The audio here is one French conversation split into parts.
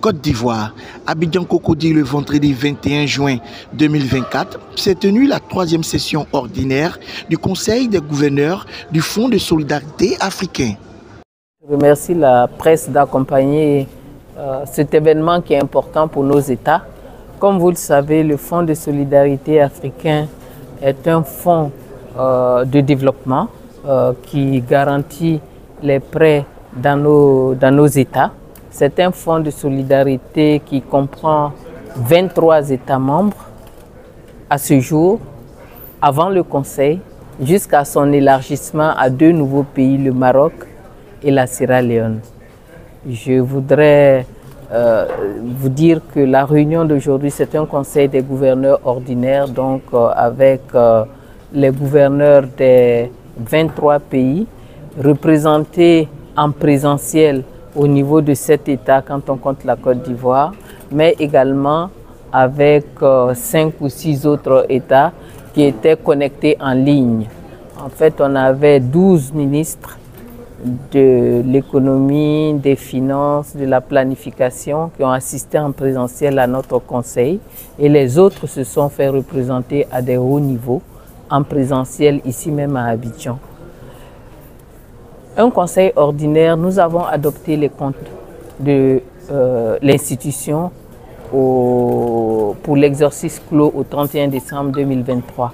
Côte d'Ivoire. Abidjan Cocody le vendredi 21 juin 2024 s'est tenue la 3e session ordinaire du Conseil des gouverneurs du Fonds de solidarité africain. Je remercie la presse d'accompagner cet événement qui est important pour nos États. Comme vous le savez, le Fonds de solidarité africain est un fonds de développement qui garantit les prêts dans nos États. C'est un fonds de solidarité qui comprend 23 États membres à ce jour, avant le Conseil, jusqu'à son élargissement à 2 nouveaux pays, le Maroc et la Sierra Leone. Je voudrais vous dire que la réunion d'aujourd'hui, c'est un conseil des gouverneurs ordinaires, donc avec les gouverneurs des 23 pays, représentés en présentiel au niveau de 7 États quand on compte la Côte d'Ivoire, mais également avec 5 ou 6 autres États qui étaient connectés en ligne. En fait, on avait 12 ministres de l'économie, des finances, de la planification qui ont assisté en présentiel à notre conseil et les autres se sont fait représenter à des hauts niveaux en présentiel ici même à Abidjan. Un conseil ordinaire, nous avons adopté les comptes de l'institution pour l'exercice clos au 31 décembre 2023.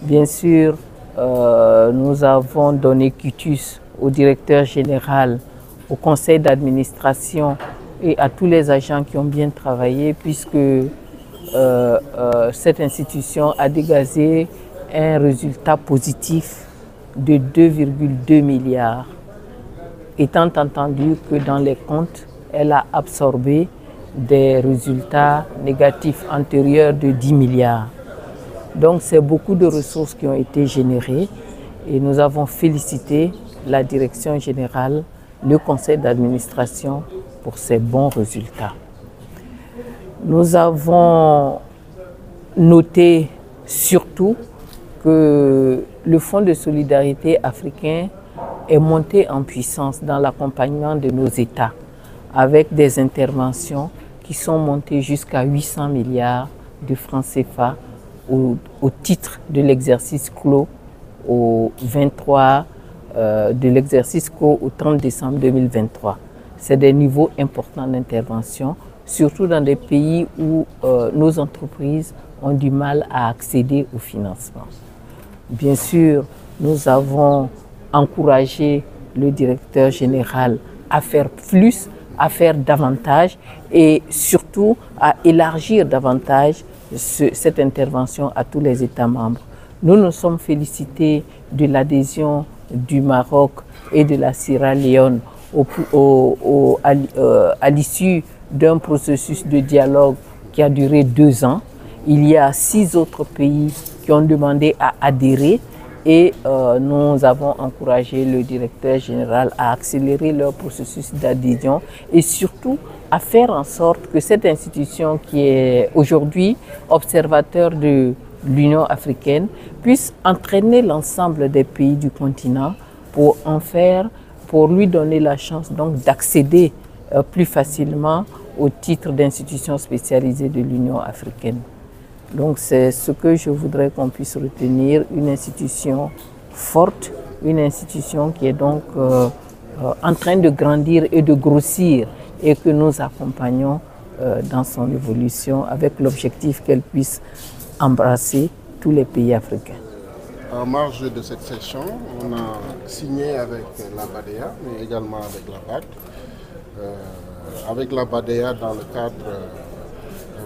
Bien sûr, nous avons donné quitus au directeur général, au conseil d'administration et à tous les agents qui ont bien travaillé puisque cette institution a dégagé un résultat positif de 2,2 milliards, étant entendu que dans les comptes, elle a absorbé des résultats négatifs antérieurs de 10 milliards. Donc c'est beaucoup de ressources qui ont été générées et nous avons félicité la direction générale, le conseil d'administration pour ces bons résultats. Nous avons noté surtout que le Fonds de solidarité africain est monté en puissance dans l'accompagnement de nos États avec des interventions qui sont montées jusqu'à 800 milliards de francs CFA au titre de l'exercice clos au 23 de l'exercice clos au 30 décembre 2023. C'est des niveaux importants d'intervention, surtout dans des pays où nos entreprises ont du mal à accéder au financement. Bien sûr, nous avons encouragé le directeur général à faire plus, à faire davantage et surtout à élargir davantage cette intervention à tous les États membres. Nous nous sommes félicités de l'adhésion du Maroc et de la Sierra Leone à l'issue d'un processus de dialogue qui a duré 2 ans. Il y a 6 autres pays qui ont demandé à adhérer et nous avons encouragé le directeur général à accélérer leur processus d'adhésion et surtout à faire en sorte que cette institution qui est aujourd'hui observateur de l'Union africaine puisse entraîner l'ensemble des pays du continent pour lui donner la chance donc d'accéder plus facilement au titre d'institution spécialisée de l'Union africaine. Donc c'est ce que je voudrais qu'on puisse retenir, une institution forte, une institution qui est donc en train de grandir et de grossir et que nous accompagnons dans son évolution avec l'objectif qu'elle puisse embrasser tous les pays africains. En marge de cette session, on a signé avec la BADEA, mais également avec la BAD. Avec la BADEA dans le cadre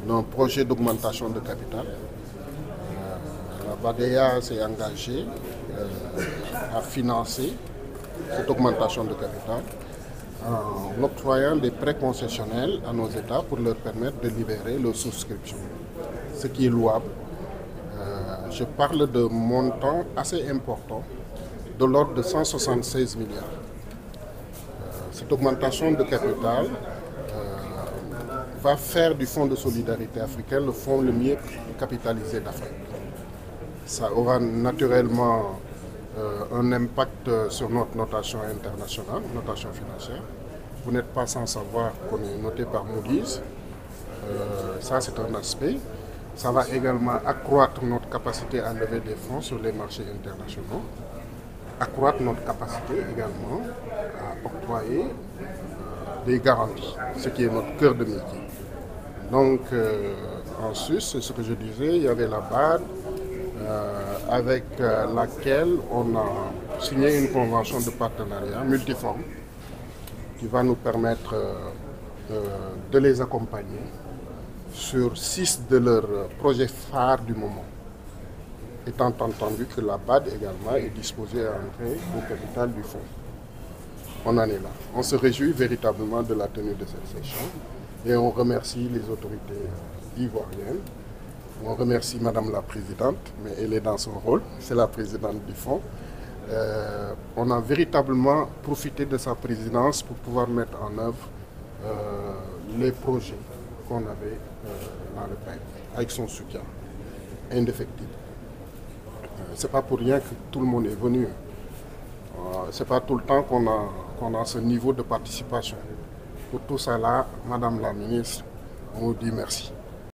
d'un projet d'augmentation de capital. La BADEA s'est engagée à financer cette augmentation de capital en octroyant des prêts concessionnels à nos États pour leur permettre de libérer leurs souscriptions, ce qui est louable. Je parle de montants assez importants, de l'ordre de 176 milliards. Cette augmentation de capital va faire du Fonds de solidarité africain le fonds le mieux capitalisé d'Afrique. Ça aura naturellement un impact sur notre notation internationale, notation financière, vous n'êtes pas sans savoir qu'on est noté par Moody's. Ça, c'est un aspect. Ça va également accroître notre capacité à lever des fonds sur les marchés internationaux, accroître notre capacité également à octroyer des garanties, ce qui est notre cœur de métier. Donc, en Suisse, c'est ce que je disais, il y avait la BAD avec laquelle on a signé une convention de partenariat multiforme qui va nous permettre de les accompagner sur 6 de leurs projets phares du moment, étant entendu que la BAD également est disposée à entrer au capital du fonds. On en est là. On se réjouit véritablement de la tenue de cette session et on remercie les autorités ivoiriennes. On remercie Madame la Présidente, mais elle est dans son rôle, c'est la Présidente du fonds. On a véritablement profité de sa présidence pour pouvoir mettre en œuvre les projets qu'on avait dans le pays, avec son soutien indéfectible. C'est pas pour rien que tout le monde est venu. C'est pas tout le temps qu'on a ce niveau de participation. Pour tout ça là, Madame la Ministre, on vous dit merci.